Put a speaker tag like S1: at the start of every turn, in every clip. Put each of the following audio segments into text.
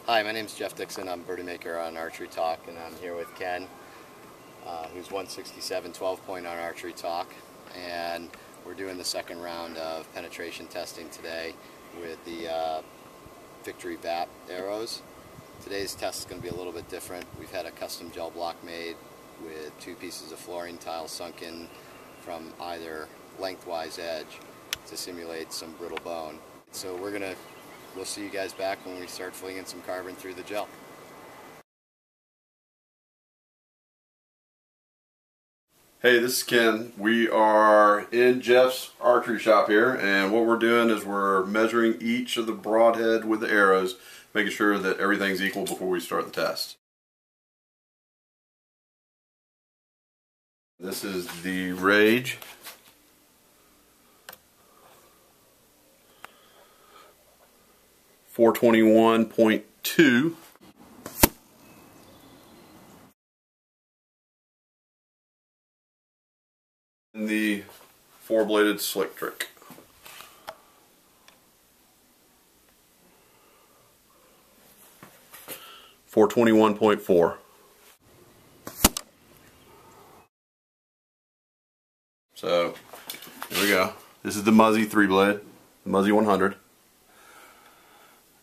S1: Hi, my name is Jeff Dixon. I'm birdie maker on Archery Talk, and I'm here with Ken, who's 167 12-point on Archery Talk, and we're doing the second round of penetration testing today with the Victory VAP arrows. Today's test is going to be a little bit different. We've had a custom gel block made with 2 pieces of flooring tile sunk in from either lengthwise edge to simulate some brittle bone. So we'll see you guys back when we start flinging some carbon through the gel.
S2: Hey, this is Ken. We are in Jeff's archery shop here, and what we're doing is we're measuring each of the broadhead with the arrows, making sure that everything's equal before we start the test. This is the Rage. .421.2. And the 4-bladed Slick Trick. .421.4. So here we go. This is the Mathews 3-blade, the Mathews 100.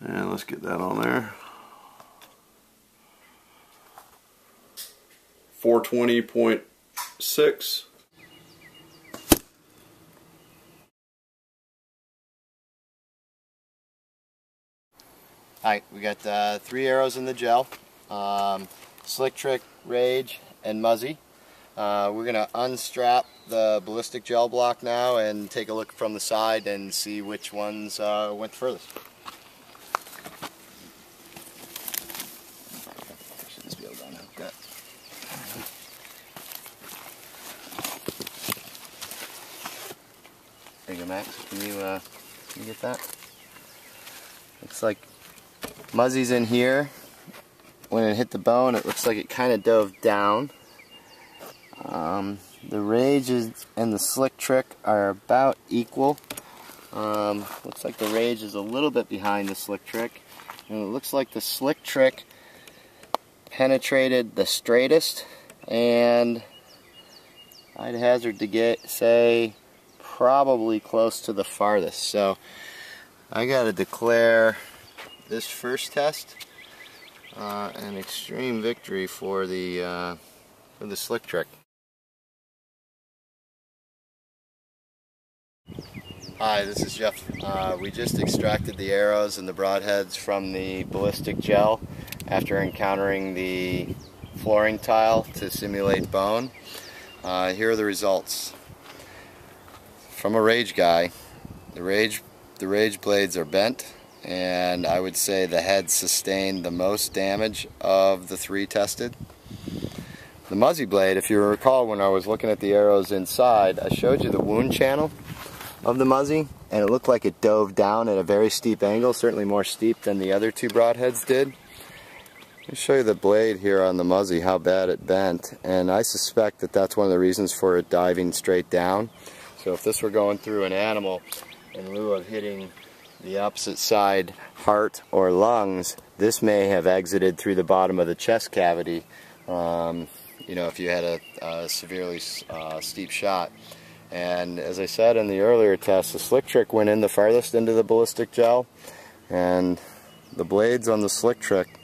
S2: And let's get that on there. 420.6.
S1: Alright, we got 3 arrows in the gel. Slick Trick, Rage, and Muzzy. We're going to unstrap the ballistic gel block now and take a look from the side and see which ones went furthest. There you go, Max. Can you get that? Looks like Muzzy's in here. When it hit the bone, it looks like it kind of dove down. The Rage and the Slick Trick are about equal. Looks like the Rage is a little bit behind the Slick Trick. And it looks like the Slick Trick penetrated the straightest, and I'd hazard to say probably close to the farthest. So I gotta declare this first test an extreme victory for the Slick Trick. Hi, this is Jeff. We just extracted the arrows and the broadheads from the ballistic gel after encountering the flooring tile to simulate bone. Here are the results. From a Rage guy, the Rage blades are bent, and I would say the head sustained the most damage of the 3 tested. The Muzzy blade, if you recall when I was looking at the arrows inside, I showed you the wound channel of the Muzzy, and it looked like it dove down at a very steep angle, certainly more steep than the other 2 broadheads did. Let me show you the blade here on the Muzzy, how bad it bent, and I suspect that that's one of the reasons for it diving straight down. So if this were going through an animal, in lieu of hitting the opposite side, heart or lungs, this may have exited through the bottom of the chest cavity, you know, if you had a severely steep shot. And as I said in the earlier test, the Slick Trick went in the farthest into the ballistic gel, and the blades on the Slick Trick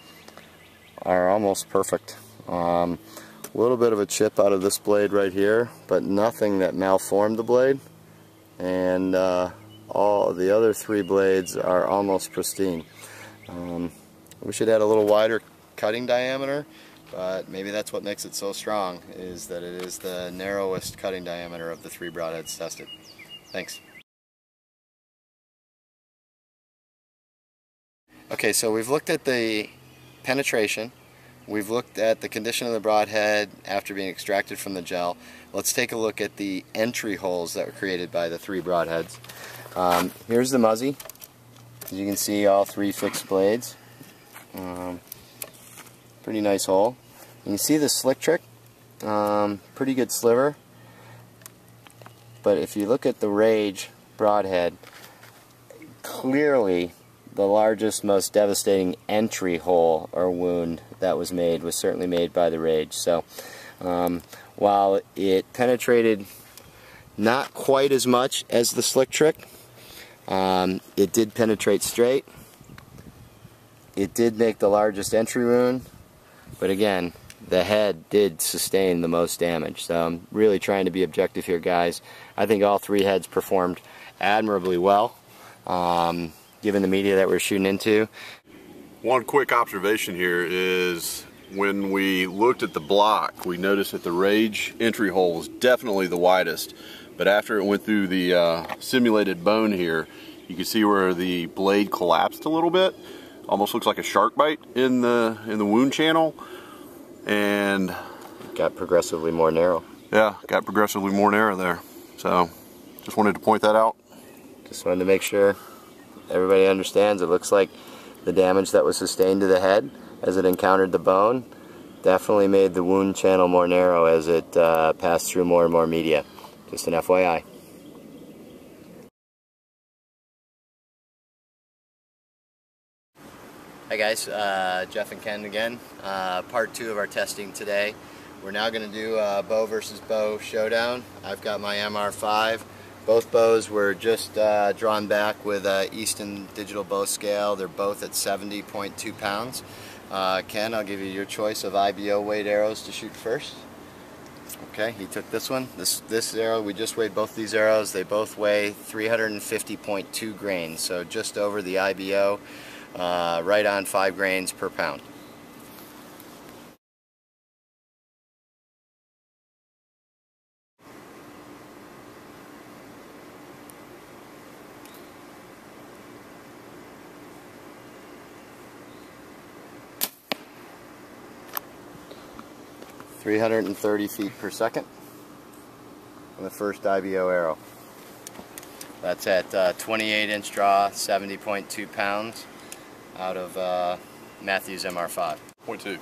S1: are almost perfect. A little bit of a chip out of this blade right here, but nothing that malformed the blade, and all the other 3 blades are almost pristine. We should add a little wider cutting diameter, but maybe that's what makes it so strong, is that it is the narrowest cutting diameter of the 3 broadheads tested. Thanks. Okay, so we've looked at the penetration. We've looked at the condition of the broadhead after being extracted from the gel. Let's take a look at the entry holes that were created by the 3 broadheads. Here's the Muzzy. As you can see, all 3 fixed blades. Pretty nice hole. You can see the Slick Trick. Pretty good sliver. But if you look at the Rage broadhead, clearly the largest, most devastating entry hole or wound that was made was certainly made by the Rage. So while it penetrated not quite as much as the Slick Trick, it did penetrate straight. It did make the largest entry wound, but again, the head did sustain the most damage. So I'm really trying to be objective here, guys. I think all three heads performed admirably well, given the media that we're shooting into.
S2: One quick observation here is when we looked at the block, we noticed that the Rage entry hole was definitely the widest, but after it went through the simulated bone here, you can see where the blade collapsed a little bit. Almost looks like a shark bite in the wound channel, and
S1: got progressively more narrow.
S2: Yeah, got progressively more narrow there. So just wanted to point that out.
S1: Just wanted to make sure everybody understands. It looks like the damage that was sustained to the head as it encountered the bone definitely made the wound channel more narrow as it passed through more and more media. Just an FYI. Hi guys, Jeff and Ken again. Part 2 of our testing today. We're now going to do a bow versus bow showdown. I've got my MR5. Both bows were just drawn back with Easton digital bow scale. They're both at 70.2 pounds. Ken, I'll give you your choice of IBO weight arrows to shoot first. Okay, he took this one. This arrow, we just weighed both these arrows. They both weigh 350.2 grains, so just over the IBO. Right on 5 grains per pound. .330 feet per second on the first IBO arrow. That's at 28-inch draw, 70.2 pounds. Out of Mathews MR5.
S2: 0.2.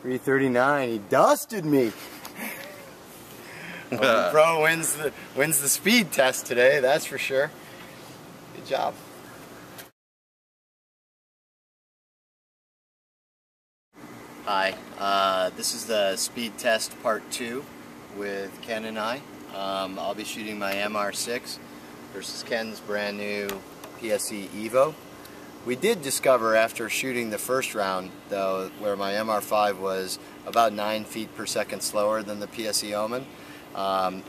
S1: .339. He dusted me. Well, bro wins the speed test today. That's for sure. Good job. Hi, this is the speed test part 2 with Ken and I. I'll be shooting my MR6 versus Ken's brand new PSE Evo. We did discover after shooting the first round, though, where my MR5 was about 9 feet per second slower than the PSE Omen,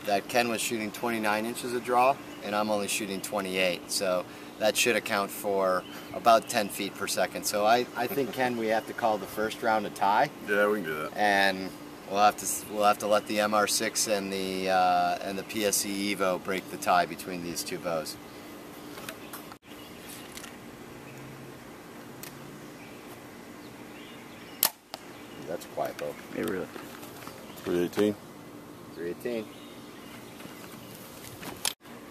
S1: that Ken was shooting 29 inches of draw and I'm only shooting 28. So that should account for about 10 feet per second. So I think, Ken, we have to call the first round a tie.
S2: Yeah, we can do that.
S1: And we'll have to let the MR6 and the PSE Evo break the tie between these two bows. That's a quiet bow.
S2: Yeah, really. 318.
S1: 318.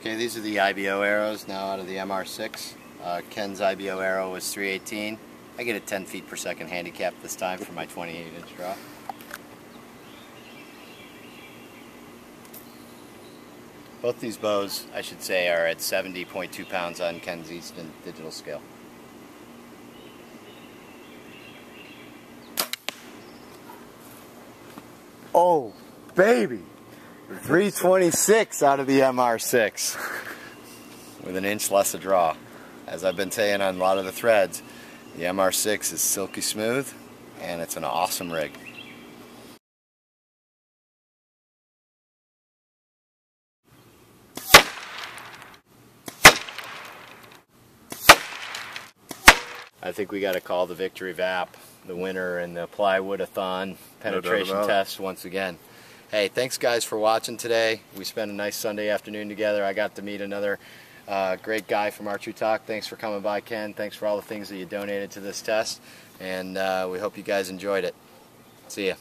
S1: Okay, these are the IBO arrows now out of the MR6. Ken's IBO arrow was 318. I get a 10 feet per second handicap this time for my 28-inch draw. Both these bows, I should say, are at 70.2 pounds on Ken's Easton digital scale. Oh, baby! 326 out of the MR6 with an inch less a draw. As I've been saying on a lot of the threads, the MR6 is silky smooth and it's an awesome rig. I think we got to call the Victory VAP the winner in the plywood-a-thon penetration test once again. Hey, thanks guys for watching today. We spent a nice Sunday afternoon together. I got to meet another great guy from Archery Talk. Thanks for coming by, Ken. Thanks for all the things that you donated to this test. And we hope you guys enjoyed it. See ya.